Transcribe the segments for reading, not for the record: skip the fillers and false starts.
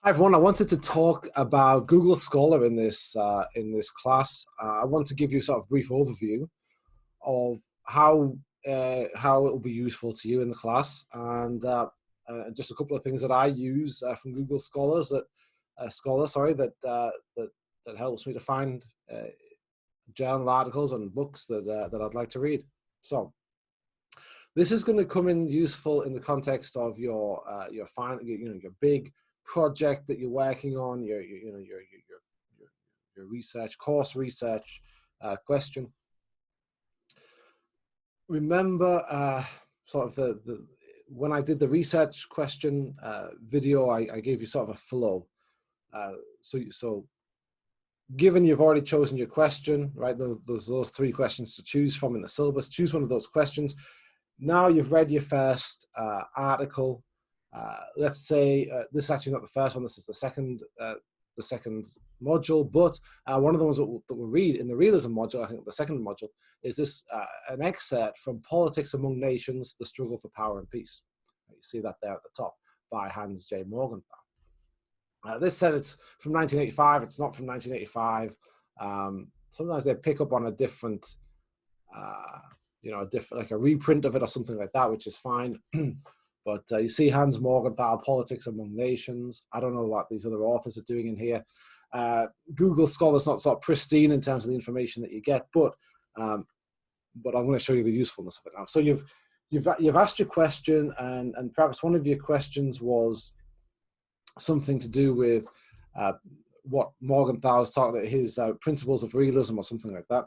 Hi everyone. I wanted to talk about Google Scholar in this class. I want to give you sort of a brief overview of how it will be useful to you in the class, and just a couple of things that I use from Google Scholars that helps me to find journal articles and books that I'd like to read. So this is going to come in useful in the context of your big project that you're working on, your research course research question. Remember, sort of the when I did the research question video, I gave you sort of a flow. So given you've already chosen your question, right? There's those three questions to choose from in the syllabus. Choose one of those questions. Now you've read your first article. Let's say this is actually not the first one. This is the second module. But one of the ones that we'll read in the realism module, I think the second module, is this an excerpt from Politics Among Nations: The Struggle for Power and Peace. You see that there at the top by Hans J. Morgenthau. This said it's from 1985. It's not from 1985. Sometimes they pick up on a different, like a reprint of it or something like that, which is fine. But you see Hans Morgenthau, Politics Among Nations. I don't know what these other authors are doing in here. Google Scholar's not sort of pristine in terms of the information that you get, but I'm going to show you the usefulness of it now. So you've asked your question, and perhaps one of your questions was something to do with what Morgenthau is talking about, his principles of realism or something like that.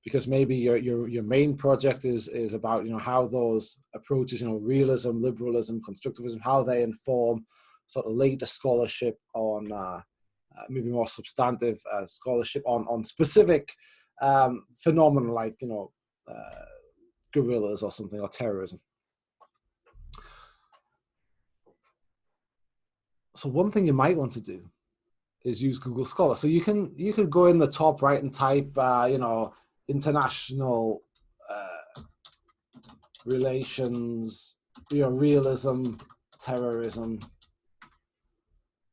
Because maybe your main project is about how those approaches, realism, liberalism, constructivism, how they inform sort of later scholarship on maybe more substantive scholarship on specific phenomena like guerrillas or something, or terrorism. So one thing you might want to do is use Google Scholar. So you could go in the top right and type international relations, realism, terrorism,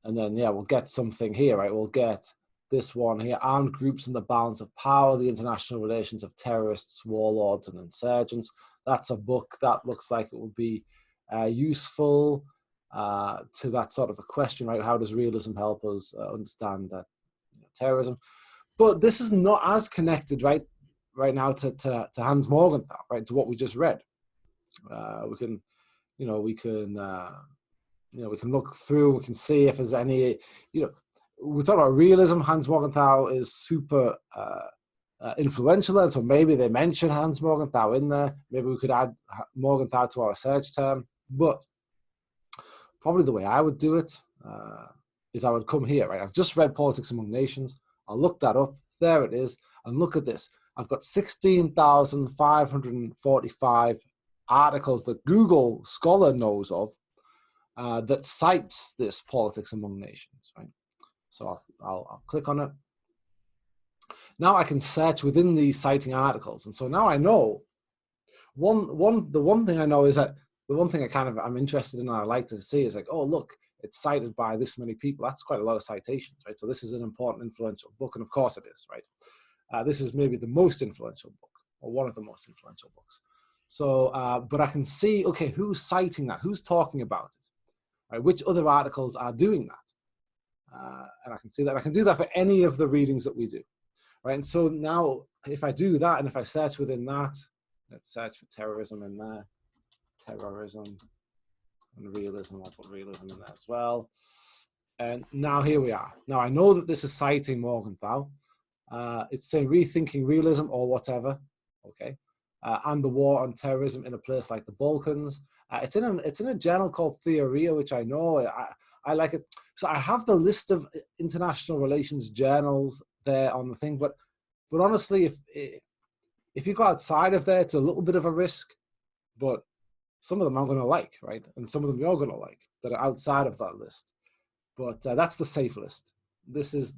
and then we'll get something here, right? We'll get this one here: armed groups and the balance of power, the international relations of terrorists, warlords, and insurgents. That's a book that looks like it will be useful to that sort of a question, right? How does realism help us understand that terrorism? But this is not as connected, right now to Hans Morgenthau, right? To what we just read. We can look through. We can see if there's any. We're talking about realism. Hans Morgenthau is super influential, and so maybe they mention Hans Morgenthau in there. Maybe we could add Morgenthau to our search term. But probably the way I would do it is I would come here, right? I've just read Politics Among Nations. I'll look that up. There it is. And look at this. I've got 16,545 articles that Google Scholar knows of that cites this Politics Among Nations, right? So I'll click on it. Now I can search within these citing articles. And so now I know the one thing I know is that the one thing I'm interested in and I like to see is like, oh, look, it's cited by this many people. That's quite a lot of citations, right? So this is an important, influential book. And of course it is, right? This is maybe the most influential book, or one of the most influential books. So, but I can see, okay, who's citing that? Who's talking about it? Right? Which other articles are doing that? And I can see that. I can do that for any of the readings that we do, right? And so now, if I do that, and if I search within that, let's search for terrorism in there, terrorism and realism. I'll put realism in there as well. And now here we are. Now I know that this is citing Morgenthau. It's saying rethinking realism or whatever. Okay. And the war on terrorism in a place like the Balkans. It's in a journal called Theoria, which I know. I like it. So I have the list of international relations journals there on the thing, but honestly, if you go outside of there, it's a little bit of a risk, but some of them I'm going to like, right? And some of them you're going to like that are outside of that list. But that's the safe list. This is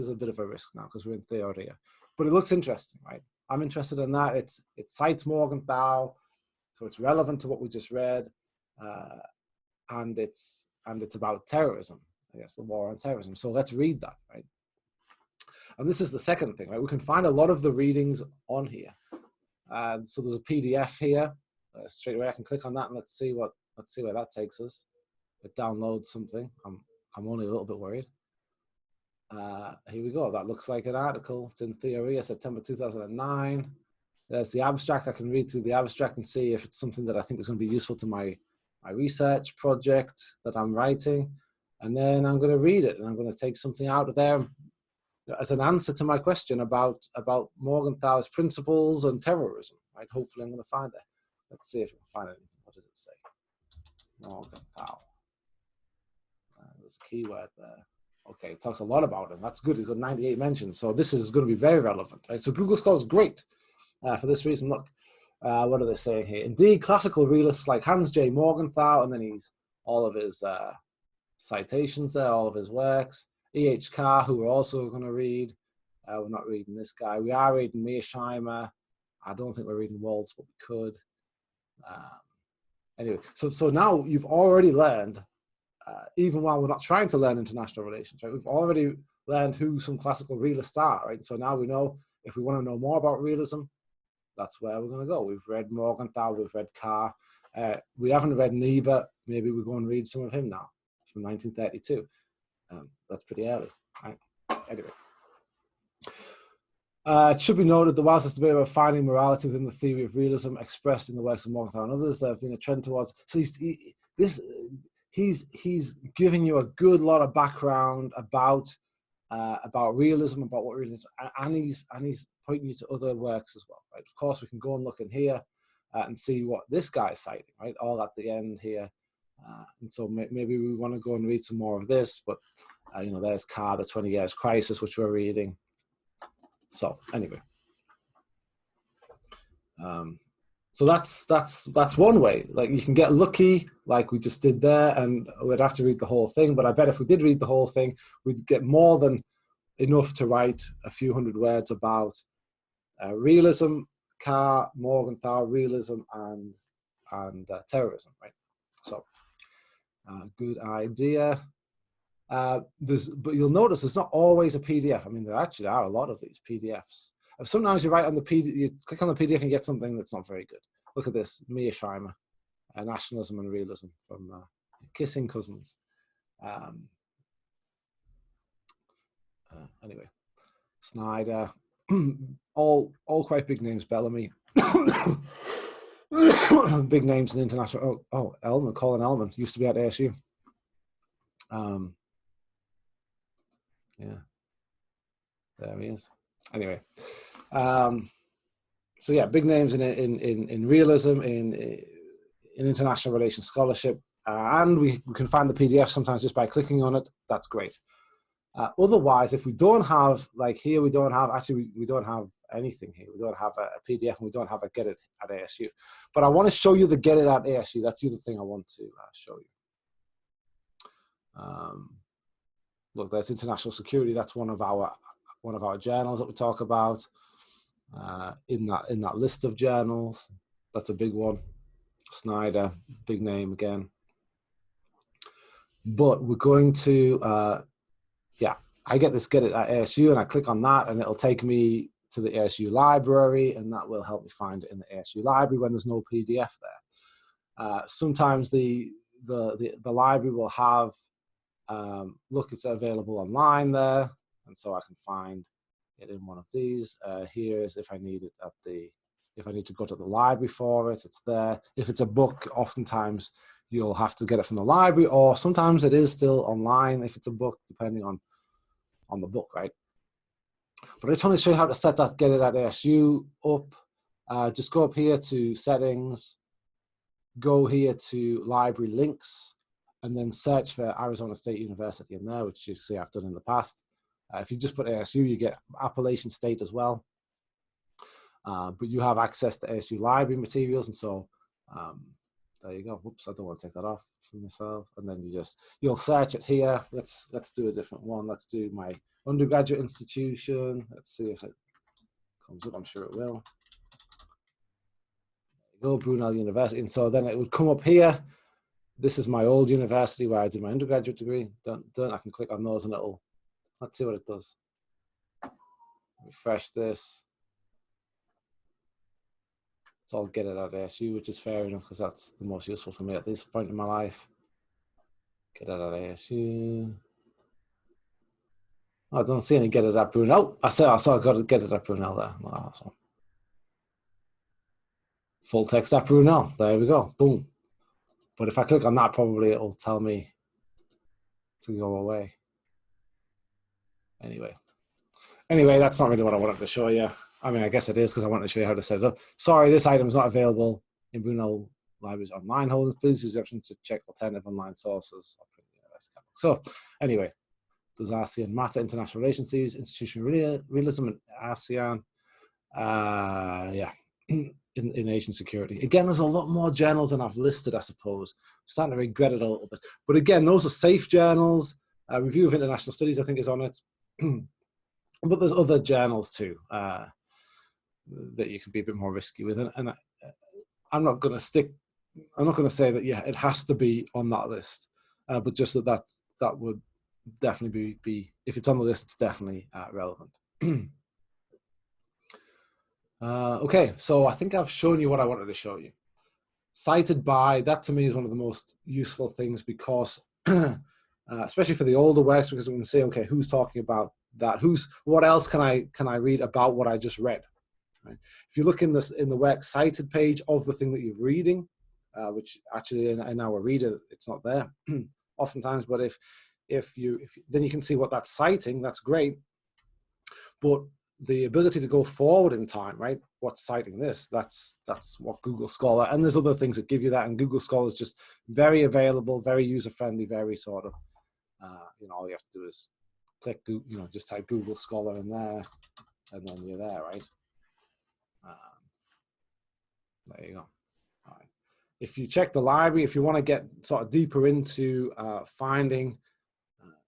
a bit of a risk now because we're in Theoria, but it looks interesting, right? I'm interested in that. It cites Morgenthau, so it's relevant to what we just read, and it's and it's about terrorism, I guess, the war on terrorism. So let's read that, right? And this is the second thing, right? We can find a lot of the readings on here. So there's a PDF here. Straight away, I can click on that and let's see where that takes us. It downloads something. I'm only a little bit worried. Here we go. That looks like an article. It's in Theoria, September 2009. There's the abstract. I can read through the abstract and see if it's something that I think is going to be useful to my research project that I'm writing. And then I'm going to read it, and I'm going to take something out of there as an answer to my question about Morgenthau's principles and terrorism. Right? Hopefully, I'm going to find it. Let's see if we can find anything. What does it say? Morgenthau. There's a keyword there. Okay, it talks a lot about him. That's good. He's got 98 mentions. So this is going to be very relevant. Right? So Google Scholar is great for this reason. Look, what are they saying here? Indeed, classical realists like Hans J. Morgenthau, and then he's all of his citations there, all of his works. E.H. Carr, who we're also going to read. We're not reading this guy. We are reading Mearsheimer. I don't think we're reading Waltz, but we could. Anyway, so now you've already learned, even while we're not trying to learn international relations, right? We've already learned who some classical realists are, right? So now we know if we want to know more about realism, that's where we're going to go. We've read Morgenthau, we've read Carr. We haven't read Niebuhr. Maybe we'll go and read some of him now from 1932. That's pretty early, right? Anyway. It should be noted that whilst this debate about finding morality within the theory of realism expressed in the works of Morgenthau and others, there have been a trend towards. So he's giving you a good lot of background about realism, about what realism, and he's pointing you to other works as well. Right? Of course, we can go and look in here and see what this guy's citing. Right, all at the end here, and so maybe we want to go and read some more of this. But there's Carr, the 20 Years Crisis, which we're reading. So anyway, so that's one way. Like you can get lucky, like we just did there, and we'd have to read the whole thing. But I bet if we did read the whole thing, we'd get more than enough to write a few hundred words about realism, Carr, Morgenthau, realism, and terrorism. Right. So good idea. But you'll notice there's not always a PDF. I mean, there actually are a lot of these PDFs. Sometimes you write on the PDF, you click on the PDF and get something that's not very good. Look at this, Mearsheimer, Nationalism and Realism from Kissing Cousins. Anyway, Snyder, all quite big names. Bellamy, big names in international. Elman, Colin Elman used to be at ASU. Yeah, there he is. Anyway, so yeah, big names in realism, in international relations scholarship, and we can find the PDF sometimes just by clicking on it. That's great. Otherwise, if we don't have, like here, we don't have anything here. We don't have a PDF, and we don't have a Get It at ASU. But I want to show you the Get It at ASU. That's the other thing I want to show you. Look, there's international security. That's one of our journals that we talk about in that list of journals. That's a big one. Snyder, big name again. But we're going to, I get this Get It at ASU, and I click on that, and it'll take me to the ASU library, and that will help me find it in the ASU library when there's no PDF there. Sometimes the library will have. Look, it's available online there, and so I can find it in one of these. Here's if I need it if I need to go to the library for it, it's there. If it's a book, oftentimes you'll have to get it from the library, or sometimes it is still online if it's a book, depending on the book, right? But I just want to show you how to set that Get It at ASU up. Just go up here to settings, go here to library links, and then search for Arizona State University in there, which you see I've done in the past. If you just put ASU, you get Appalachian State as well. But you have access to ASU library materials, and so there you go. Whoops, I don't want to take that off for myself. And then you'll search it here. Let's do a different one. Let's do my undergraduate institution. Let's see if it comes up. I'm sure it will. There you go, Brunel University. And so then it would come up here. This is my old university where I did my undergraduate degree. Done. I can click on those and let's see what it does. Refresh this. It's all get it at ASU, which is fair enough because that's the most useful for me at this point in my life. Get it at ASU. Oh, I don't see any get it at Brunel. I saw I got to get it at Brunel there. Oh, awesome. Full text at Brunel. There we go. Boom. But if I click on that, probably it'll tell me to go away. Anyway, that's not really what I wanted to show you. I mean, I guess it is because I wanted to show you how to set it up. Sorry, this item is not available in Brunel Libraries online holdings. Please use the option to check alternative online sources. So anyway, does ASEAN matter? International relations theories, institutional realism, and ASEAN. Yeah, in Asian security. Again, there's a lot more journals than I've listed, I suppose. I'm starting to regret it a little bit. But again, those are safe journals. Review of International Studies, I think, is on it. But there's other journals too that you can be a bit more risky with. And I'm not going to say that, yeah, it has to be on that list. But just that would definitely be, if it's on the list, it's definitely relevant. Okay, so I think I've shown you what I wanted to show you. Cited by, that to me is one of the most useful things because, especially for the older works, because we can say, okay, who's talking about that? What else can I read about what I just read? Right? If you look in the work cited page of the thing that you're reading, which actually in our reader it's not there oftentimes, but if then you can see what that's citing. That's great, but the ability to go forward in time, right? What's citing this? That's what Google Scholar, and there's other things that give you that. And Google Scholar is just very available, very user friendly, very sort of, all you have to do is click, just type Google Scholar in there, and then you're there, right? There you go. All right. If you check the library, if you want to get sort of deeper into finding,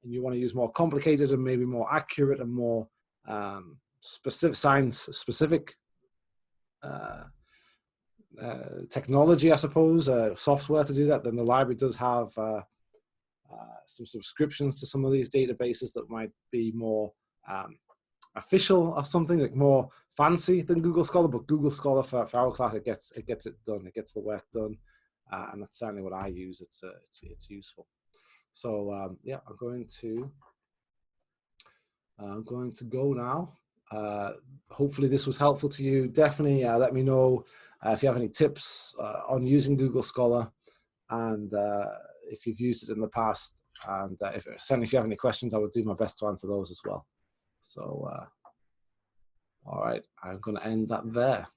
and you want to use more complicated and maybe more accurate and more specific science-specific technology, I suppose, software to do that, then the library does have some subscriptions to some of these databases that might be more official or something, like more fancy than Google Scholar. But Google Scholar for our class, it gets it done. It gets the work done, and that's certainly what I use. It's useful. So yeah, I'm going to go now. Hopefully this was helpful to you. Definitely let me know if you have any tips on using Google Scholar, and if you've used it in the past, and certainly if you have any questions, I would do my best to answer those as well. So all right, I'm going to end that there.